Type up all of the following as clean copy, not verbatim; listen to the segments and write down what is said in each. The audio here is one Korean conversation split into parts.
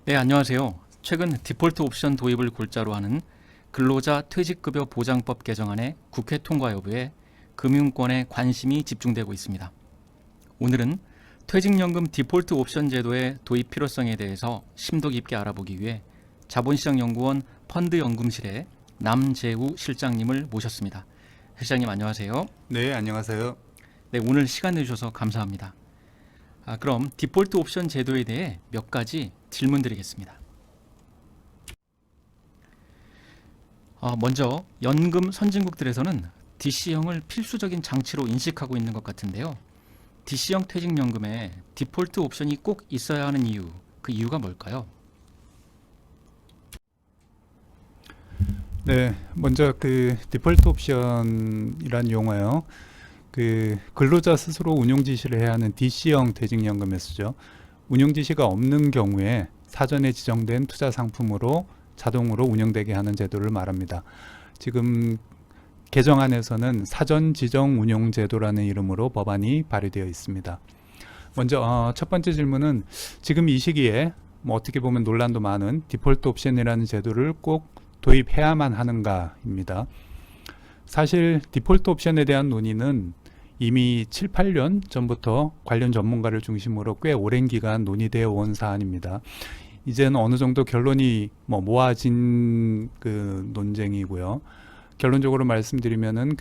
네, 안녕하세요. 최근 디폴트 옵션 도입을 골자로 하는 근로자 퇴직급여 보장법 개정안의 국회 통과 여부에 금융권의 관심이 집중되고 있습니다. 오늘은 퇴직연금 디폴트 옵션 제도의 도입 필요성에 대해서 심도 깊게 알아보기 위해 자본시장연구원 펀드연금실의 남재우 실장님을 모셨습니다. 실장님 안녕하세요. 네, 안녕하세요. 네, 오늘 시간 내주셔서 감사합니다. 그럼 디폴트 옵션 제도에 대해 몇 가지 질문 드리겠습니다. 먼저 연금 선진국들에서는 DC형을 필수적인 장치로 인식하고 있는 것 같은데요. DC형 퇴직연금에 디폴트 옵션이 꼭 있어야 하는 이유, 그 이유가 뭘까요? 네, 먼저 디폴트 옵션이란 용어요. 근로자 스스로 운용 지시를 해야 하는 DC형 퇴직연금에 쓰죠. 운용 지시가 없는 경우에 사전에 지정된 투자 상품으로 자동으로 운영되게 하는 제도를 말합니다. 지금 개정안에서는 사전 지정 운용 제도라는 이름으로 법안이 발의되어 있습니다. 먼저 첫 번째 질문은 지금 이 시기에 어떻게 보면 논란도 많은 디폴트 옵션이라는 제도를 꼭 도입해야만 하는가입니다. 사실 디폴트 옵션에 대한 논의는 이미 7, 8년 전부터 관련 전문가를 중심으로 꽤 오랜 기간 논의되어 온 사안입니다. 이제는 어느 정도 결론이 모아진 논쟁이고요. 결론적으로 말씀드리면은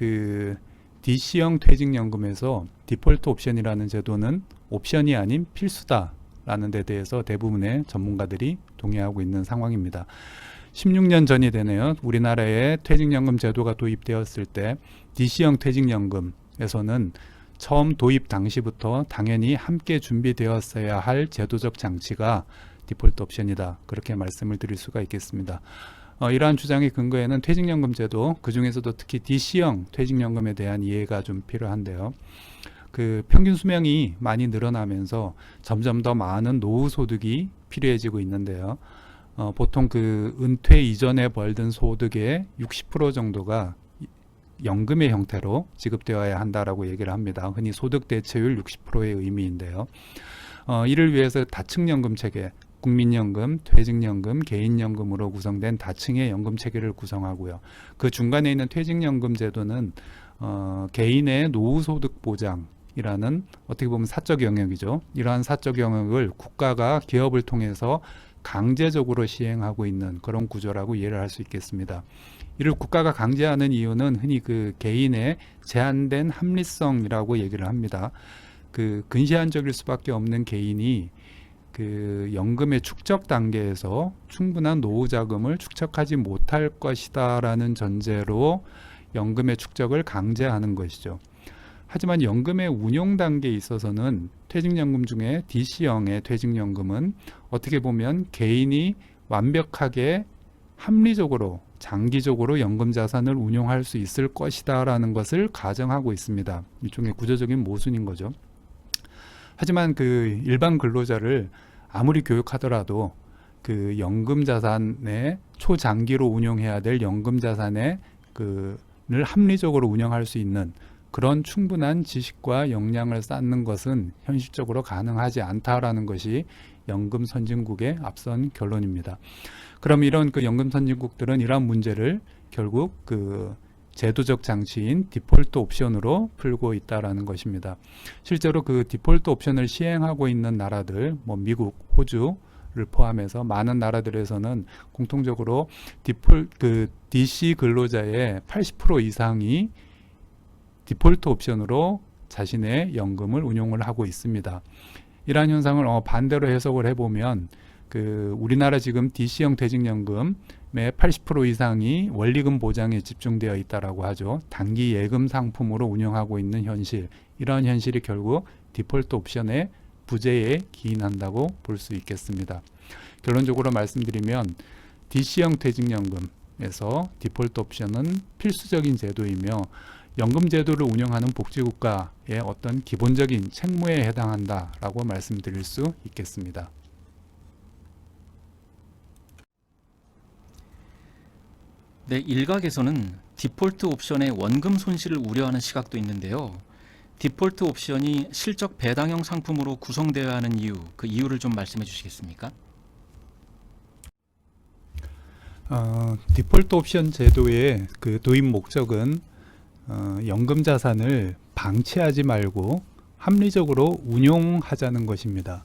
DC형 퇴직연금에서 디폴트 옵션이라는 제도는 옵션이 아닌 필수다라는 데 대해서 대부분의 전문가들이 동의하고 있는 상황입니다. 16년 전이 되네요. 우리나라에 퇴직연금 제도가 도입되었을 때 DC형 퇴직연금에서는 처음 도입 당시부터 당연히 함께 준비되었어야 할 제도적 장치가 디폴트 옵션이다. 그렇게 말씀을 드릴 수가 있겠습니다. 이러한 주장의 근거에는 퇴직연금 제도, 그 중에서도 특히 DC형 퇴직연금에 대한 이해가 좀 필요한데요. 평균 수명이 많이 늘어나면서 점점 더 많은 노후 소득이 필요해지고 있는데요. 보통 은퇴 이전에 벌던 소득의 60% 정도가 연금의 형태로 지급되어야 한다라고 얘기를 합니다. 흔히 소득 대체율 60%의 의미인데요. 이를 위해서 다층연금 체계, 국민연금, 퇴직연금, 개인연금으로 구성된 다층의 연금 체계를 구성하고요. 그 중간에 있는 퇴직연금 제도는 개인의 노후소득 보장이라는 어떻게 보면 사적 영역이죠. 이러한 사적 영역을 국가가 기업을 통해서 강제적으로 시행하고 있는 그런 구조라고 이해를 할 수 있겠습니다. 이를 국가가 강제하는 이유는 흔히 개인의 제한된 합리성이라고 얘기를 합니다. 근시안적일 수밖에 없는 개인이 연금의 축적 단계에서 충분한 노후 자금을 축적하지 못할 것이다라는 전제로 연금의 축적을 강제하는 것이죠. 하지만 연금의 운용 단계에 있어서는 퇴직연금 중에 DC형의 퇴직연금은 어떻게 보면 개인이 완벽하게 합리적으로 장기적으로 연금 자산을 운용할 수 있을 것이다 라는 것을 가정하고 있습니다. 일종의 구조적인 모순인 거죠. 하지만 일반 근로자를 아무리 교육하더라도 연금 자산에 초장기로 운용해야 될 연금 자산에 를 합리적으로 운영할 수 있는 그런 충분한 지식과 역량을 쌓는 것은 현실적으로 가능하지 않다라는 것이 연금 선진국의 앞선 결론입니다. 그럼 이런 연금 선진국들은 이러한 문제를 결국 제도적 장치인 디폴트 옵션으로 풀고 있다라는 것입니다. 실제로 디폴트 옵션을 시행하고 있는 나라들, 미국, 호주를 포함해서 많은 나라들에서는 공통적으로 DC 근로자의 80% 이상이 디폴트 옵션으로 자신의 연금을 운용을 하고 있습니다. 이러한 현상을 반대로 해석을 해보면 우리나라 지금 DC형 퇴직연금의 80% 이상이 원리금 보장에 집중되어 있다라고 하죠. 단기 예금 상품으로 운영하고 있는 현실, 이러한 현실이 결국 디폴트 옵션의 부재에 기인한다고 볼 수 있겠습니다. 결론적으로 말씀드리면 DC형 퇴직연금에서 디폴트 옵션은 필수적인 제도이며 연금 제도를 운영하는 복지국가의 어떤 기본적인 책무에 해당한다라고 말씀드릴 수 있겠습니다. 네, 일각에서는 디폴트 옵션의 원금 손실을 우려하는 시각도 있는데요. 디폴트 옵션이 실적 배당형 상품으로 구성되어야 하는 이유, 그 이유를 좀 말씀해 주시겠습니까? 디폴트 옵션 제도의 그 도입 목적은 연금 자산을 방치하지 말고 합리적으로 운용하자는 것입니다.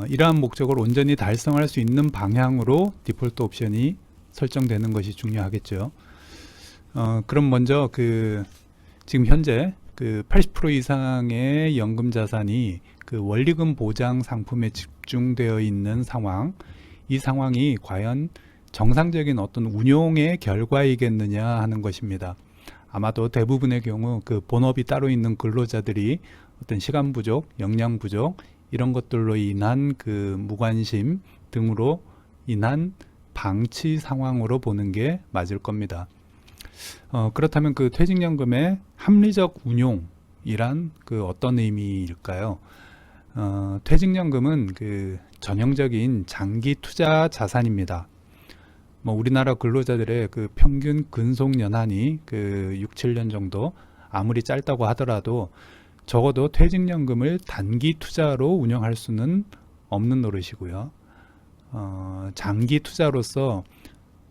이러한 목적을 온전히 달성할 수 있는 방향으로 디폴트 옵션이 설정되는 것이 중요하겠죠. 그럼 먼저 지금 현재 80% 이상의 연금 자산이 원리금 보장 상품에 집중되어 있는 상황, 이 상황이 과연 정상적인 어떤 운용의 결과이겠느냐 하는 것입니다. 아마도 대부분의 경우 본업이 따로 있는 근로자들이 어떤 시간 부족, 역량 부족 이런 것들로 인한 무관심 등으로 인한 방치 상황으로 보는 게 맞을 겁니다. 그렇다면 퇴직연금의 합리적 운용이란 어떤 의미일까요? 퇴직연금은 전형적인 장기 투자 자산입니다. 우리나라 근로자들의 평균 근속 연한이 6, 7년 정도, 아무리 짧다고 하더라도 적어도 퇴직연금을 단기 투자로 운영할 수는 없는 노릇이고요. 장기 투자로서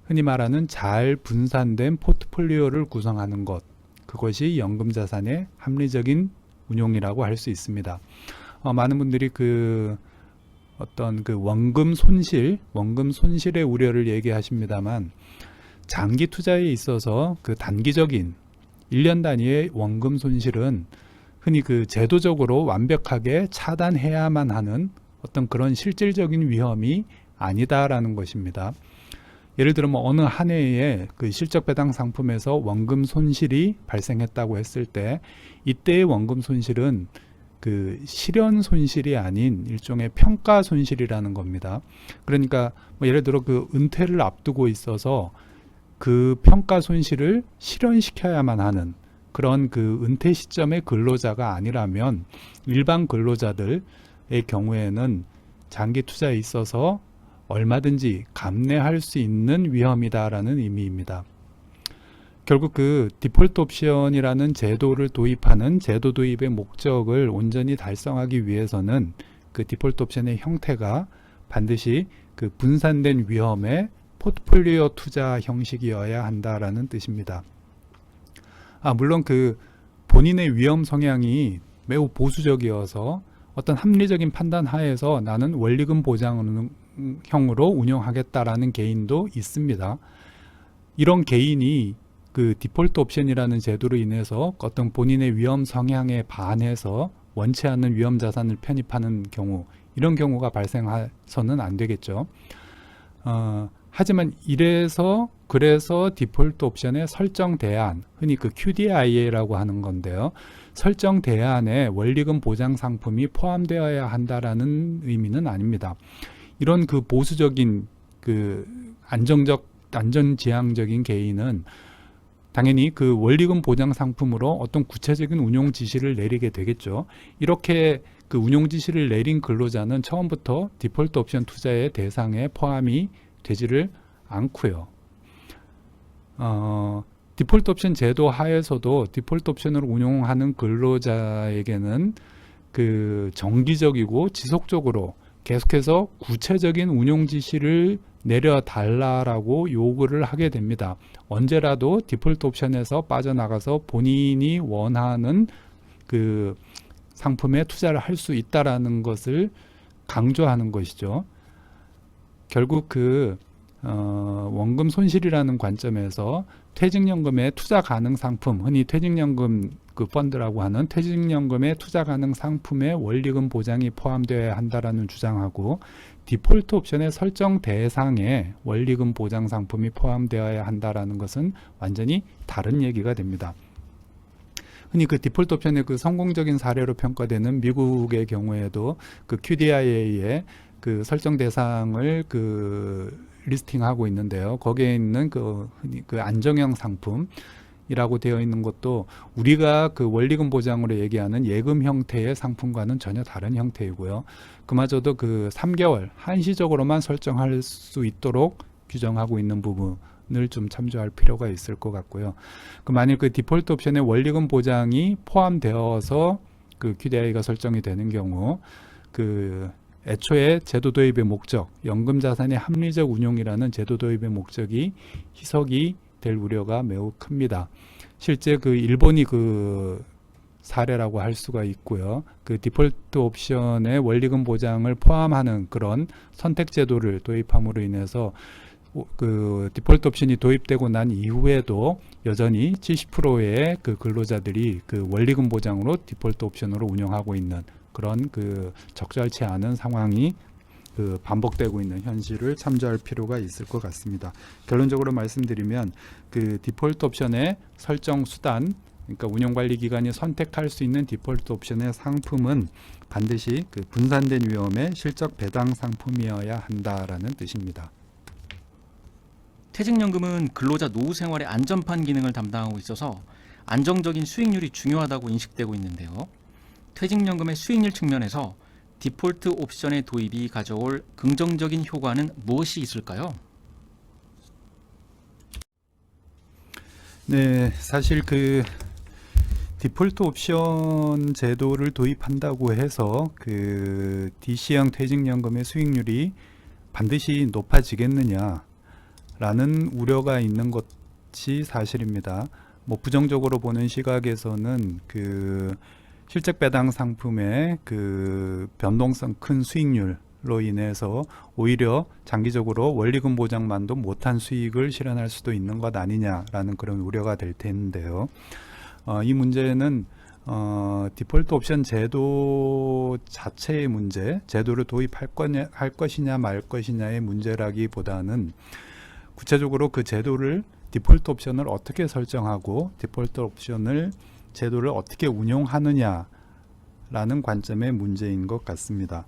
흔히 말하는 잘 분산된 포트폴리오를 구성하는 것, 그것이 연금 자산의 합리적인 운용이라고 할 수 있습니다. 많은 분들이 어떤 원금 손실의 우려를 얘기하십니다만, 장기 투자에 있어서 단기적인 1년 단위의 원금 손실은 흔히 제도적으로 완벽하게 차단해야만 하는 어떤 그런 실질적인 위험이 아니다라는 것입니다. 예를 들어 어느 한 해에 실적 배당 상품에서 원금 손실이 발생했다고 했을 때, 이때의 원금 손실은 실현 손실이 아닌 일종의 평가 손실이라는 겁니다. 그러니까 예를 들어 은퇴를 앞두고 있어서 평가 손실을 실현시켜야만 하는 그런 은퇴 시점의 근로자가 아니라면, 일반 근로자들의 경우에는 장기 투자에 있어서 얼마든지 감내할 수 있는 위험이다라는 의미입니다. 결국 디폴트 옵션이라는 제도를 도입하는 제도 도입의 목적을 온전히 달성하기 위해서는 디폴트 옵션의 형태가 반드시 분산된 위험의 포트폴리오 투자 형식이어야 한다라는 뜻입니다. 물론 본인의 위험 성향이 매우 보수적이어서 어떤 합리적인 판단 하에서 나는 원리금 보장형으로 운영하겠다라는 개인도 있습니다. 이런 개인이 디폴트 옵션이라는 제도로 인해서 어떤 본인의 위험 성향에 반해서 원치 않는 위험 자산을 편입하는 경우, 이런 경우가 발생해서는 안 되겠죠. 하지만 그래서 디폴트 옵션의 설정 대안, 흔히 QDIA라고 하는 건데요. 설정 대안에 원리금 보장 상품이 포함되어야 한다라는 의미는 아닙니다. 이런 보수적인 안전지향적인 개인은 당연히 원리금 보장 상품으로 어떤 구체적인 운용 지시를 내리게 되겠죠. 이렇게 운용 지시를 내린 근로자는 처음부터 디폴트 옵션 투자의 대상에 포함이 되지를 않고요. 디폴트 옵션 제도 하에서도 디폴트 옵션을 운용하는 근로자에게는 정기적이고 지속적으로 계속해서 구체적인 운용 지시를 내려달라고 요구를 하게 됩니다. 언제라도 디폴트 옵션에서 빠져나가서 본인이 원하는 상품에 투자를 할 수 있다라는 것을 강조하는 것이죠. 결국 원금 손실이라는 관점에서 퇴직연금의 투자 가능 상품, 흔히 퇴직연금 펀드라고 하는 퇴직연금의 투자 가능 상품에 원리금 보장이 포함되어야 한다라는 주장하고, 디폴트 옵션의 설정 대상에 원리금 보장 상품이 포함되어야 한다라는 것은 완전히 다른 얘기가 됩니다. 흔히 디폴트 옵션의 성공적인 사례로 평가되는 미국의 경우에도 QDIA의 설정 대상을 리스팅하고 있는데요. 거기에 있는 흔히 안정형 상품이라고 되어 있는 것도 우리가 원리금 보장으로 얘기하는 예금 형태의 상품과는 전혀 다른 형태이고요. 그마저도 3개월 한시적으로만 설정할 수 있도록 규정하고 있는 부분을 좀 참조할 필요가 있을 것 같고요. 만약 디폴트 옵션에 원리금 보장이 포함되어서 QDIA가 설정이 되는 경우 애초에 제도 도입의 목적, 연금 자산의 합리적 운용이라는 제도 도입의 목적이 희석이 될 우려가 매우 큽니다. 실제 그 일본이 그 사례라고 할 수가 있고요. 그 디폴트 옵션의 원리금 보장을 포함하는 그런 선택 제도를 도입함으로 인해서 그 디폴트 옵션이 도입되고 난 이후에도 여전히 70%의 그 근로자들이 그 원리금 보장으로 디폴트 옵션으로 운영하고 있는 그런 그 적절치 않은 상황이 그 반복되고 있는 현실을 참조할 필요가 있을 것 같습니다. 결론적으로 말씀드리면 그 디폴트 옵션의 설정 수단, 그러니까 운용관리기관이 선택할 수 있는 디폴트 옵션의 상품은 반드시 그 분산된 위험의 실적 배당 상품이어야 한다라는 뜻입니다. 퇴직연금은 근로자 노후 생활의 안전판 기능을 담당하고 있어서 안정적인 수익률이 중요하다고 인식되고 있는데요. 퇴직연금의 수익률 측면에서 디폴트 옵션의 도입이 가져올 긍정적인 효과는 무엇이 있을까요? 네, 사실 그 디폴트 옵션 제도를 도입한다고 해서 그 DC형 퇴직연금의 수익률이 반드시 높아지겠느냐라는 우려가 있는 것이 사실입니다. 뭐 부정적으로 보는 시각에서는 그 실적 배당 상품의 그 변동성 큰 수익률로 인해서 오히려 장기적으로 원리금 보장만도 못한 수익을 실현할 수도 있는 것 아니냐라는 그런 우려가 될 텐데요. 이 문제는 디폴트 옵션 제도 자체의 문제, 제도를 도입할 할 것이냐 말 것이냐의 문제라기보다는 구체적으로 그 제도를 디폴트 옵션을 어떻게 설정하고 디폴트 옵션을 제도를 어떻게 운용하느냐라는 관점의 문제인 것 같습니다.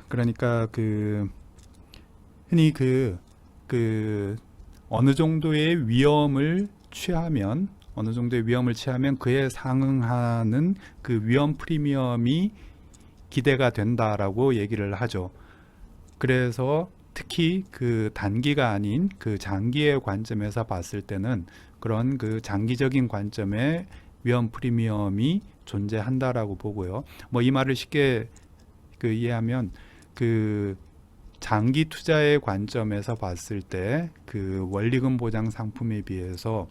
그러니까 그 흔히 그 어느 정도의 위험을 취하면 그에 상응하는 그 위험 프리미엄이 기대가 된다라고 얘기를 하죠. 그래서 특히 그 단기가 아닌 그 장기의 관점에서 봤을 때는 그런 그 장기적인 관점의 위험 프리미엄이 존재한다라고 보고요. 뭐 이 말을 쉽게 그 이해하면 그 장기 투자의 관점에서 봤을 때 그 원리금 보장 상품에 비해서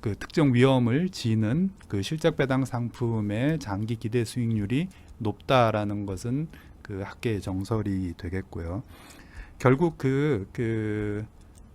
그 특정 위험을 지는 그 실적 배당 상품의 장기 기대 수익률이 높다라는 것은 그 학계의 정설이 되겠고요. 결국 그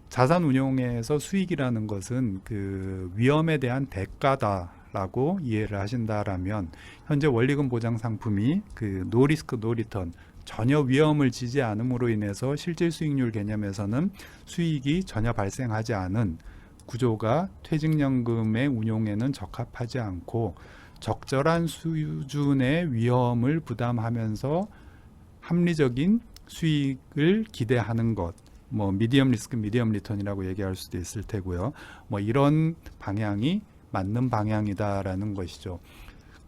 자산 운용에서 수익이라는 것은 그 위험에 대한 대가다라고 이해를 하신다라면 현재 원리금 보장 상품이 그 노 리스크 노 리턴 전혀 위험을 지지 않음으로 인해서 실질 수익률 개념에서는 수익이 전혀 발생하지 않은 구조가 퇴직연금의 운용에는 적합하지 않고 적절한 수준의 위험을 부담하면서 합리적인 수익을 기대하는 것, 뭐 미디엄 리스크 미디엄 리턴이라고 얘기할 수도 있을 테고요. 뭐 이런 방향이 맞는 방향이다라는 것이죠.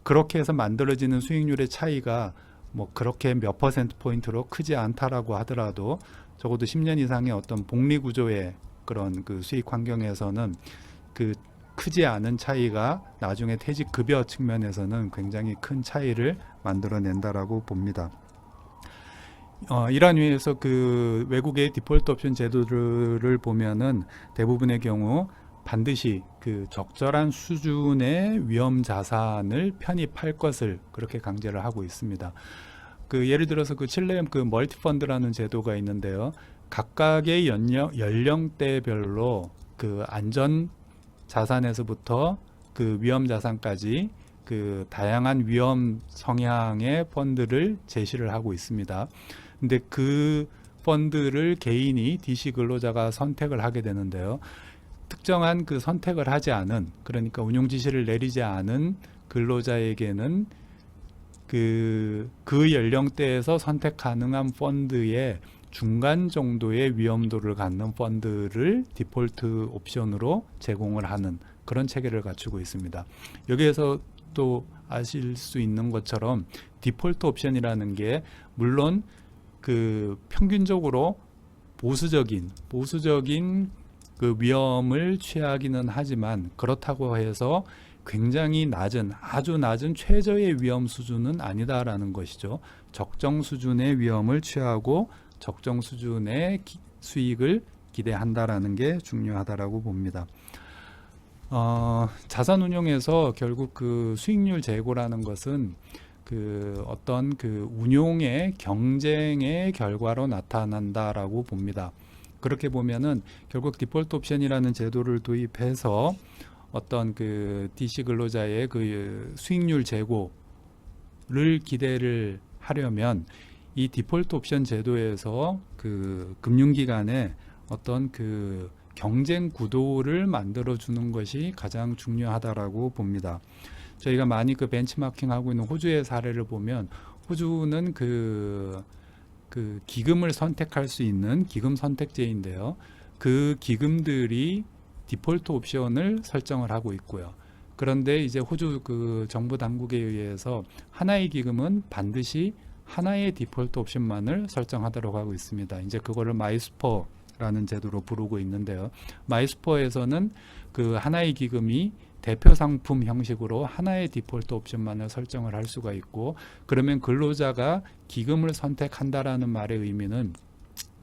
그렇게 해서 만들어지는 수익률의 차이가 뭐 그렇게 몇 퍼센트 포인트로 크지 않다라고 하더라도 적어도 10년 이상의 어떤 복리 구조의 그런 그 수익 환경에서는 그 크지 않은 차이가 나중에 퇴직 급여 측면에서는 굉장히 큰 차이를 만들어낸다라고 봅니다. 이러한 의미에서 그 외국의 디폴트 옵션 제도를 보면은 대부분의 경우 반드시 그 적절한 수준의 위험 자산을 편입할 것을 그렇게 강제를 하고 있습니다. 그 예를 들어서 그 칠레 그 멀티 펀드라는 제도가 있는데요. 각각의 연령대별로 그 안전 자산에서부터 그 위험 자산까지 그 다양한 위험 성향의 펀드를 제시를 하고 있습니다. 근데 그 펀드를 개인이 DC 근로자가 선택을 하게 되는데요. 특정한 그 선택을 하지 않은, 그러니까 운용 지시를 내리지 않은 근로자에게는 그 연령대에서 선택 가능한 펀드의 중간 정도의 위험도를 갖는 펀드를 디폴트 옵션으로 제공을 하는 그런 체계를 갖추고 있습니다. 여기에서 또 아실 수 있는 것처럼 디폴트 옵션이라는 게 물론 그 평균적으로 보수적인 그 위험을 취하기는 하지만 그렇다고 해서 굉장히 낮은 아주 낮은 최저의 위험 수준은 아니다라는 것이죠. 적정 수준의 위험을 취하고 적정 수준의 수익을 기대한다라는 게 중요하다라고 봅니다. 자산 운용에서 결국 그 수익률 제고라는 것은 그 어떤 그 운용의 경쟁의 결과로 나타난다라고 봅니다. 그렇게 보면은 결국 디폴트 옵션이라는 제도를 도입해서 어떤 그 DC 근로자의 그 수익률 제고를 기대를 하려면 이 디폴트 옵션 제도에서 그 금융기관의 어떤 그 경쟁 구도를 만들어 주는 것이 가장 중요하다라고 봅니다. 저희가 많이 그 벤치마킹 하고 있는 호주의 사례를 보면 호주는 그 기금을 선택할 수 있는 기금 선택제인데요. 그 기금들이 디폴트 옵션을 설정을 하고 있고요. 그런데 이제 호주 그 정부 당국에 의해서 하나의 기금은 반드시 하나의 디폴트 옵션만을 설정하도록 하고 있습니다. 이제 그거를 마이스퍼라는 제도로 부르고 있는데요. 마이스퍼에서는 그 하나의 기금이 대표 상품 형식으로 하나의 디폴트 옵션만을 설정을 할 수가 있고, 그러면 근로자가 기금을 선택한다라는 말의 의미는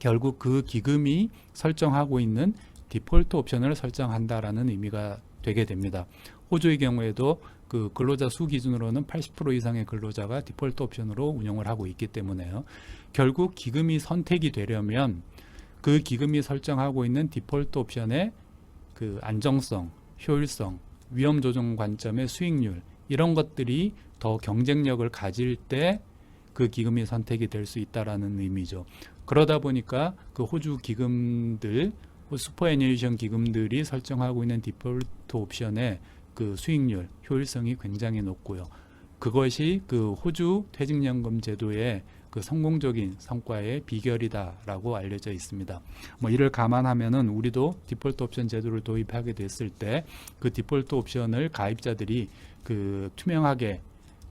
결국 그 기금이 설정하고 있는 디폴트 옵션을 설정한다라는 의미가 되게 됩니다. 호주의 경우에도 그 근로자 수 기준으로는 80% 이상의 근로자가 디폴트 옵션으로 운영을 하고 있기 때문에요. 결국 기금이 선택이 되려면 그 기금이 설정하고 있는 디폴트 옵션의 그 안정성, 효율성, 위험 조정 관점의 수익률, 이런 것들이 더 경쟁력을 가질 때 그 기금이 선택이 될 수 있다라는 의미죠. 그러다 보니까 그 호주 기금들, 슈퍼애니에이션 기금들이 설정하고 있는 디폴트 옵션의 그 수익률, 효율성이 굉장히 높고요. 그것이 그 호주 퇴직연금 제도의 그 성공적인 성과의 비결이다라고 알려져 있습니다. 뭐 이를 감안하면은 우리도 디폴트 옵션 제도를 도입하게 됐을 때 그 디폴트 옵션을 가입자들이 그 투명하게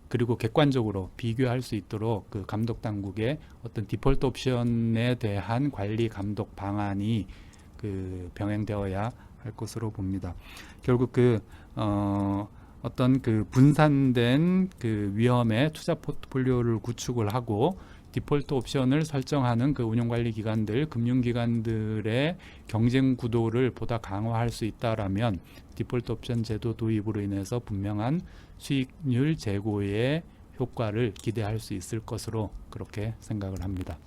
그리고 객관적으로 비교할 수 있도록 그 감독 당국의 어떤 디폴트 옵션에 대한 관리 감독 방안이 그 병행되어야 할 것으로 봅니다. 결국 그 어떤 그 분산된 그 위험의 투자 포트폴리오를 구축을 하고 디폴트 옵션을 설정하는 그 운용관리 기관들, 금융기관들의 경쟁 구도를 보다 강화할 수 있다라면 디폴트 옵션 제도 도입으로 인해서 분명한 수익률 제고의 효과를 기대할 수 있을 것으로 그렇게 생각을 합니다.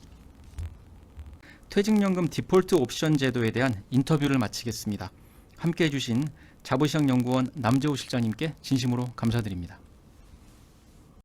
퇴직연금 디폴트 옵션 제도에 대한 인터뷰를 마치겠습니다. 함께해 주신 자부시장 연구원 남재호 실장님께 진심으로 감사드립니다.